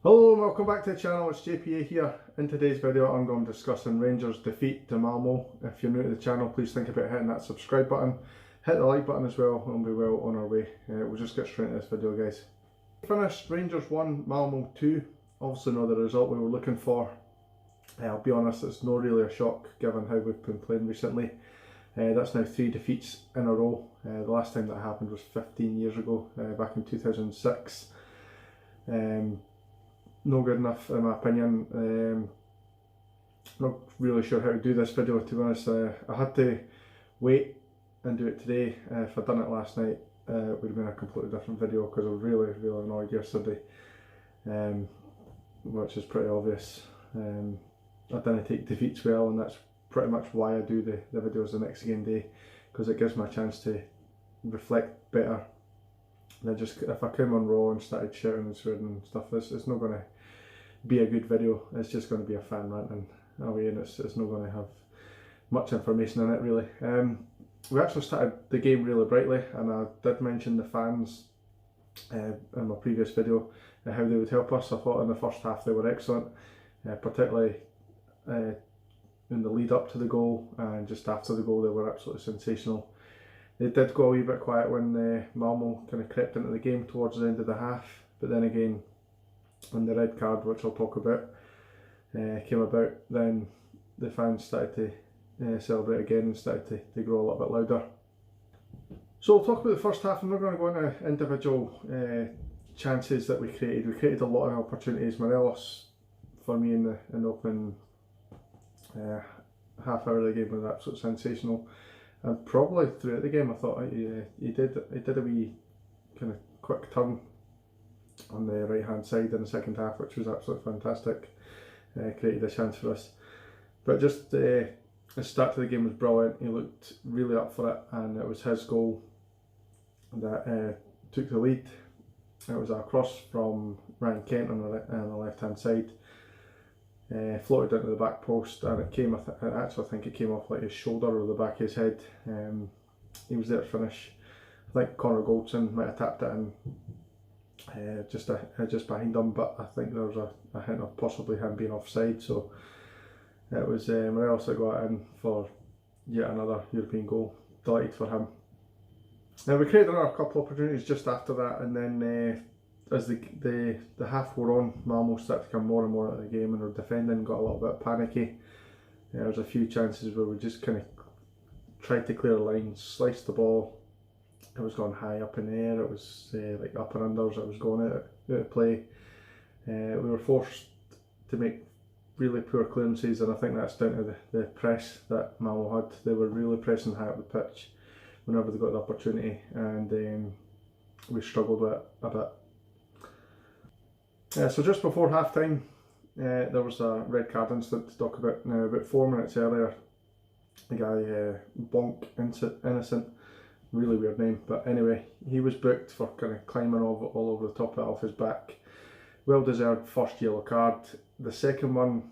Hello and welcome back to the channel, it's JPA here. In today's video I'm going to be discussing Rangers' defeat to Malmo. If you're new to the channel, please think about hitting that subscribe button. Hit the like button as well and we'll be well on our way. We'll just get straight into this video, guys. Finished Rangers 1, Malmo 2. Obviously not the result we were looking for. I'll be honest, it's not really a shock given how we've been playing recently. That's now 3 defeats in a row. The last time that happened was 15 years ago, back in 2006. No good enough in my opinion. Not really sure how to do this video, to be honest. I had to wait and do it today. If I'd done it last night, it would have been a completely different video because I was really annoyed yesterday, which is pretty obvious. I didn't take defeats well, and that's pretty much why I do the videos the next game day, because it gives me a chance to reflect better. And just, if I came on Raw and started shouting and swearing and stuff, it's not going to be a good video. It's just going to be a fan ranting away, and it's not going to have much information in it really. We actually started the game really brightly, and I did mention the fans in my previous video, how they would help us. I thought in the first half they were excellent, particularly in the lead up to the goal, and just after the goal they were absolutely sensational. They did go a wee bit quiet when Malmo kind of crept into the game towards the end of the half, but then again, when the red card, which I'll talk about, came about, then the fans started to celebrate again and started to grow a little bit louder. So we'll talk about the first half. I'm not going to go into individual chances that we created. We created a lot of opportunities. Morelos, for me, in the opening half hour of the game was absolutely sensational. And probably throughout the game I thought he did a wee kind of quick turn on the right hand side in the second half, which was absolutely fantastic. Created a chance for us. But just the start to the game was brilliant. He looked really up for it, and it was his goal that took the lead. It was a cross from Ryan Kent on the left hand side. Floated into the back post, and it came, I actually think it came off like his shoulder or the back of his head. He was there to finish. I think Connor Goldson might have tapped it in just behind him, but I think there was a hint of possibly him being offside, so it was Morelos that got it in for yet another European goal. Delighted for him. Now we created another couple of opportunities just after that, and then as the half wore on, Malmo started to come more and more out of the game, and our defending got a little bit panicky. There was a few chances where we just kind of tried to clear lines, sliced the ball. It was going high up in the air. It was like up and unders. It was going out of play. We were forced to make really poor clearances, and I think that's down to the press that Malmo had. They were really pressing high up the pitch whenever they got the opportunity, and we struggled with it a bit. So just before half time, there was a red card incident to talk about. Now, about 4 minutes earlier, the guy Bonk Innocent, really weird name, but anyway, he was booked for kind of climbing all over the top of it off his back. Well deserved first yellow card. The second one,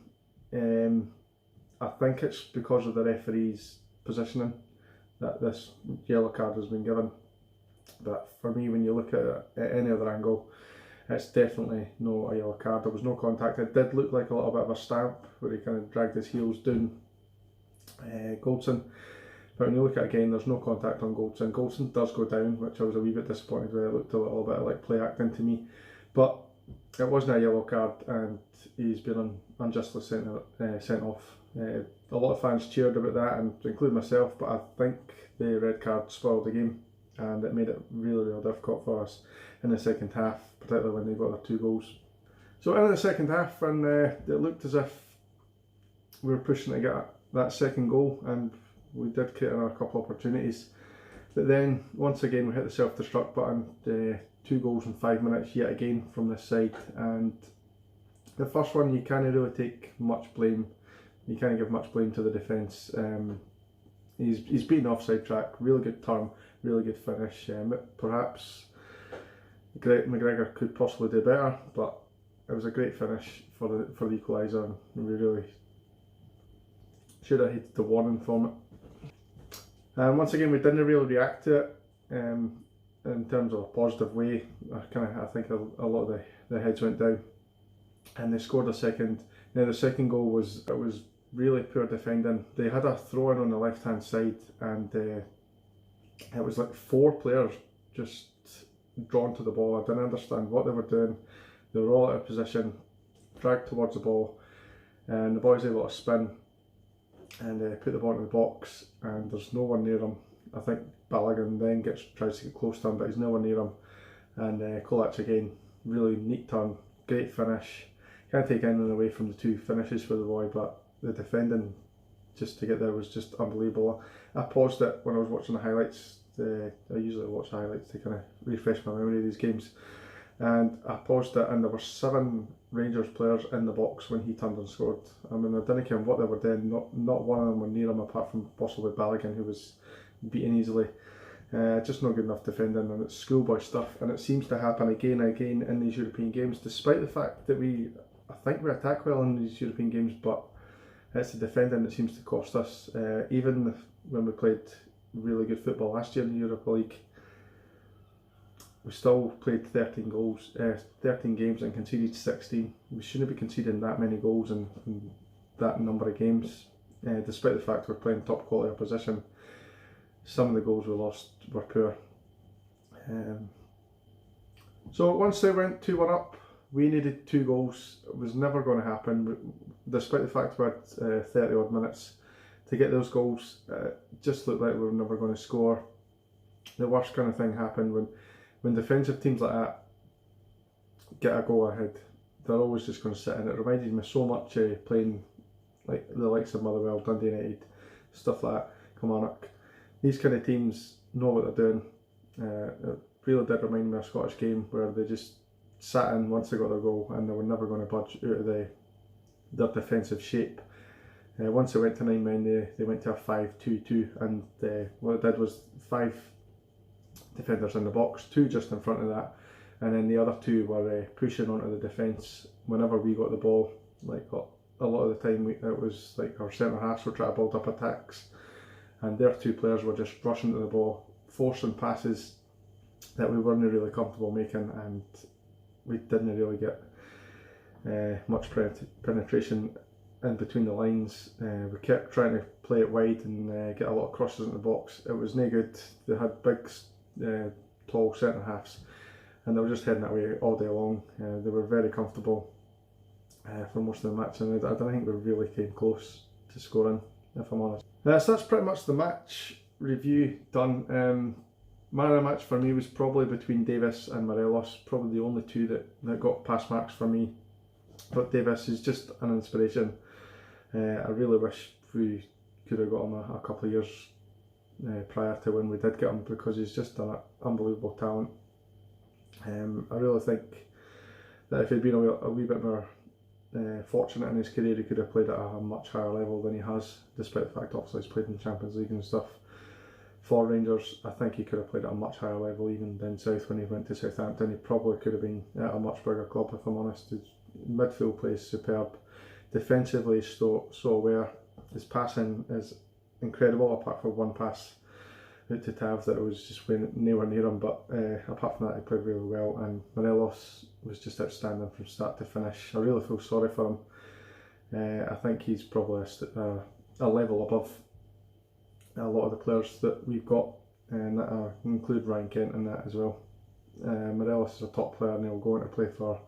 I think it's because of the referee's positioning that this yellow card has been given. But for me, when you look at it at any other angle, it's definitely not a yellow card. There was no contact. It did look like a little bit of a stamp where he kind of dragged his heels down Goldson. But when you look at it again, there's no contact on Goldson. Goldson does go down, which I was a wee bit disappointed with. It looked a little bit like play acting to me. But it wasn't a yellow card, and he's been unjustly sent off. A lot of fans cheered about that, and including myself, but I think the red card spoiled the game, and it made it really difficult for us in the second half, particularly when they got their 2 goals. So in the second half, and it looked as if we were pushing to get that second goal, and we did create another couple of opportunities. But then once again we hit the self-destruct button. 2 goals in 5 minutes yet again from this side, and the first one you can't really take much blame. You can't give much blame to the defence. He's beaten offside track. Really good turn, really good finish. Perhaps McGregor could possibly do better, but it was a great finish for the equaliser, and we really should have hit the warning from it. And once again, we didn't really react to it in terms of a positive way. I think a lot of the heads went down. and they scored a second. Now the second goal was really poor defending. They had a throw in on the left hand side, and it was like 4 players just drawn to the ball. I didn't understand what they were doing. They were all out of position, dragged towards the ball, and the boy's able to spin and put the ball in the box, and there's no one near him. I think Balogun then tries to get close to him, but he's nowhere near him. And Kovac again, really neat turn, great finish. Can't take anything away from the 2 finishes for the boy, but the defending just to get there was just unbelievable. I paused it when I was watching the highlights. I usually watch highlights to kind of refresh my memory of these games, and I paused it, and there were 7 Rangers players in the box when he turned and scored. I mean, I didn't care what they were doing. Not one of them were near him, apart from possibly Balogun, who was beaten easily. Just not good enough defending, and it's schoolboy stuff, and it seems to happen again and again in these European games, despite the fact that I think we attack well in these European games, but it's the defending that seems to cost us. Even when we played really good football last year in the Europa League, we still played 13 games and conceded 16. We shouldn't be conceding that many goals in that number of games, despite the fact we're playing top quality opposition. Some of the goals we lost were poor. So once they went 2-1 up, we needed 2 goals. It was never going to happen, despite the fact we had 30 odd minutes to get those goals. Just looked like we were never going to score. The worst kind of thing happened when defensive teams like that get a goal ahead. They're always just going to sit in. It reminded me so much of playing like the likes of Motherwell, Dundee United, stuff like that, Kilmarnock. These kind of teams know what they're doing. It really did remind me of a Scottish game where they just sat in once they got their goal, and they were never going to budge out of their defensive shape. Once they went to 9 men, they went to a 5-2-2, and what it did was 5 defenders in the box, 2 just in front of that, and then the other 2 were pushing onto the defence whenever we got the ball. Like a lot of the time, it was like our centre halves were trying to build up attacks, and their 2 players were just rushing to the ball, forcing passes that we weren't really comfortable making, and we didn't really get much penetration in between the lines. We kept trying to play it wide and get a lot of crosses in the box. It was no good. They had big, tall centre halves, and they were just heading that way all day long. They were very comfortable for most of the match, and I don't think we really came close to scoring, if I'm honest. So that's pretty much the match review done. Man of the match for me was probably between Davis and Morelos, probably the only 2 that got pass marks for me. But Davis is just an inspiration. I really wish we could have got him a couple of years prior to when we did get him, because he's just an unbelievable talent. I really think that if he'd been a wee bit more fortunate in his career, he could have played at a much higher level than he has, despite the fact obviously he's played in the Champions League and stuff. For Rangers, I think he could have played at a much higher level even down south when he went to Southampton. He probably could have been at a much bigger club, if I'm honest. His midfield play is superb. Defensively, he's so aware. His passing is incredible, apart from one pass out to Tav that was just nowhere near him. But apart from that, he played really well. And Morelos was just outstanding from start to finish. I really feel sorry for him. I think he's probably a level above a lot of the players that we've got, and that include Ryan Kent in that as well. Morelos is a top player, and he'll go on to play for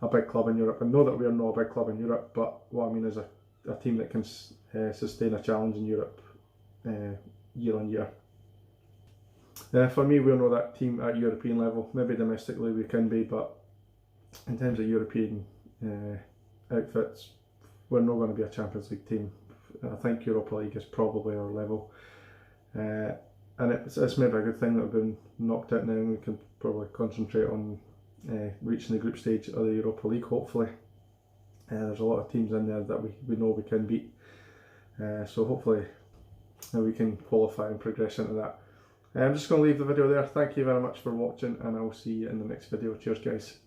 a big club in Europe. I know that we're not a big club in Europe, but what I mean is a team that can sustain a challenge in Europe year on year. For me, we're not that team at European level. Maybe domestically we can be, but in terms of European outfits, we're not going to be a Champions League team. I think Europa League is probably our level, and it's maybe a good thing that we've been knocked out now, and we can probably concentrate on reaching the group stage of the Europa League, hopefully. There's a lot of teams in there that we know we can beat, so hopefully we can qualify and progress into that. I'm just going to leave the video there. Thank you very much for watching, and I will see you in the next video. Cheers guys.